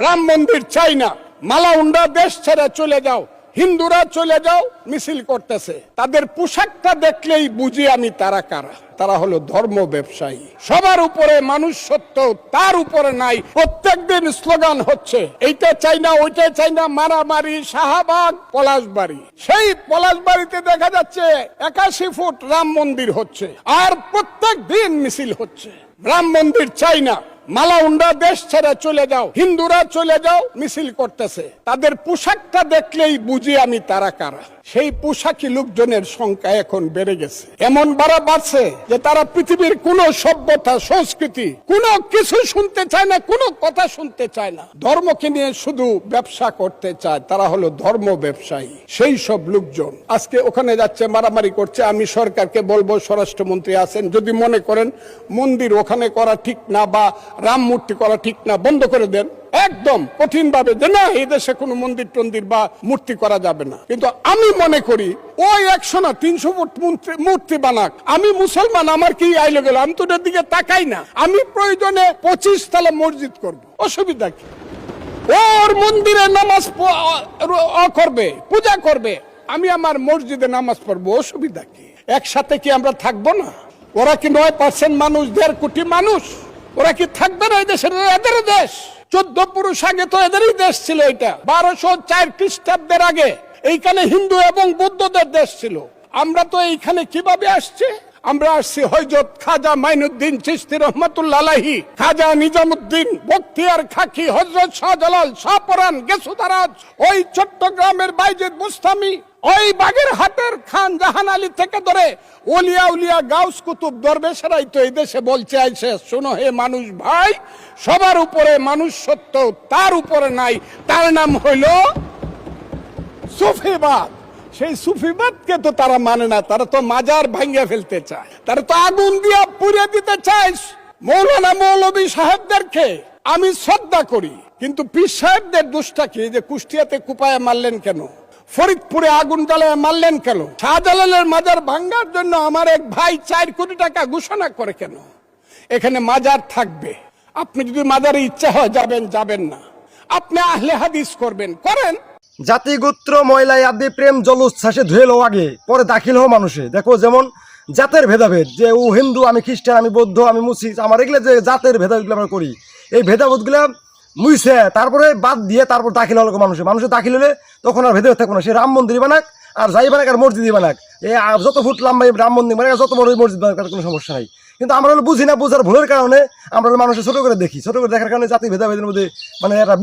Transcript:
রাম মন্দির চাই না, মালাউন্ডা দেশ ছেড়ে চলে যাও, হিন্দুরা চলে যাও মিছিল করতেছে। তাদের পোশাকটা দেখলেই বুঝি আমি তারা কারা। তারা হলো ধর্ম ব্যবসায়ী। সবার উপরে মানুষ সত্য, তার উপরে নাই। প্রত্যেকদিন স্লোগান হচ্ছে এইটা চাই না, ওইটা চাই না, মারামারি, শাহবাগ, পলাশবাড়ি। সেই পলাশবাড়িতে দেখা যাচ্ছে 81 ফুট রাম মন্দির হচ্ছে, আর প্রত্যেক দিন মিছিল হচ্ছে। রাম মন্দির চাই না, মালাউন্ডা দেশ ছেড়ে চলে যাও, হিন্দুরা চলে যাও মিছিল করতেছে। তাদের পোশাকটা দেখলেই বুঝি আমি তারা কারা। সেই পোশাকি লোকজনের সংখ্যা এখন বেড়ে গেছে, এমন বাড়ছে যে তারা পৃথিবীর কোন সভ্যতা, সংস্কৃতি, কোনো কিছু শুনতে চায় না, কোনো কথা শুনতে চায় না। ধর্মকে নিয়ে শুধু ব্যবসা করতে চায়। তারা হলো ধর্ম ব্যবসায়ী। সেই সব লোকজন আজকে ওখানে যাচ্ছে, মারামারি করছে। আমি সরকারকে বলবো, স্বরাষ্ট্রমন্ত্রী আছেন, যদি মনে করেন মন্দির ওখানে করা ঠিক না বা রাম মূর্তি করা ঠিক না, বন্ধ করে দেন একদম কঠিন ভাবে, যে না এই দেশে কোনো মন্দির টন্দির বা মূর্তি করা যাবে না। কিন্তু আমি মনে করি ওই 100 না 300 ফুট মূর্তি বানাক, আমি মুসলমান, আমার কি আইলো গেল, আমি তো ওটার দিকে তাকাই না। আমি প্রয়োজনে 25 তলা মসজিদ করব, অসুবিধা কি? ওর মন্দিরে নামাজ করবে, পূজা করবে, আমি আমার মসজিদে নামাজ পড়বো, অসুবিধা কি? একসাথে কি আমরা থাকবো না? ওরা কি 9% মানুষ, 1.5 কোটি মানুষ, ওরা কি থাকবে না এই দেশের? এদের দেশ। 14 পুরুষ আগে তো এদেরই দেশ ছিল। এটা 1204 খ্রিস্টাব্দের আগে এইখানে হিন্দু এবং বৌদ্ধদের দেশ ছিল। আমরা তো এইখানে কিভাবে আসছি? আমরা আসছি হযরত খাজা মাইনুদ্দিন চিশতি রহমাতুল্লাহ আলাইহি, খাজা নিজামুদ্দিন বখতিয়ার খাকি, হযরত শাহজালাল, শাহপরান, গেসুদারাজ, ওই চট্টগ্রামের বাইজিদ বুস্তামি, ওই বাগেরহাটের খান জাহান আলী থেকে ধরে ওলিয়া উলিয়া গাউস কুতুব দরবেশেরাই তো এই দেশে বলছে আইসে, শোনো হে মানুষ ভাই, সবার উপরে মানুষ সত্য, তার উপরে নাই। তার নাম হইল সুফিবাদ। সেই সুফিবাদকে তো তারা মানে না। তারা তো মাজার ভাঙ্গিয়ে ফেলতে চায়, তারা তো আগুন দিয়া পুড়িয়ে দিতে চায়। মৌলানা মৌলভী সাহেবদেরকে আমি শ্রদ্ধা করি, কিন্তু পীর সাহেবদের দোষটা কি? যে কুষ্টিয়াতে কুপায় মারলেন কেন? ফরিদপুরে আগুন জ্বালায় মারলেন কেন? শাহজালালের মাজার ভাঙ্গার জন্য আমার এক ভাই 4 কোটি টাকা ঘোষণা করে কেন? এখানে মাজার থাকবে, আপনি যদি মাজারে ইচ্ছা হয় যাবেন, যাবেন না। আপনি আহলে হাদিস করবেন, করেন। জাতি গোত্র ময়লায় আদি প্রেম জলোচ্ছ্বাসে ধুয়ে লো আগে, পরে দাখিল হও মানুষে। দেখো যেমন জাতের ভেদাভেদ, যে ও হিন্দু, আমি খ্রিস্টান, আমি বৌদ্ধ, আমি মুসলিম, আমার এগুলো যে জাতের ভেদাভেদগুলো আমরা করি, এই ভেদাভেদগুলো মুইছে তারপরে বাদ দিয়ে তারপর দাখিল হলো মানুষের দাখিল হলে তখন আর ভেদাভেদ থাকবো না। সে রাম মন্দির বানাক আর যাই বানাক আর মসজিদই বানাক, এই যত ফুট লম্বা রাম মন্দির বানাক, যত বড় মসজিদ বানাক, তার কোনো সমস্যা নাই। কিন্তু আমরা বুঝি না, বোঝার ভুলের কারণে আমরা মানুষের ছোট করে দেখি, ছোট করে দেখার কারণে জাতি ভেদাভেদের মধ্যে মানে একটা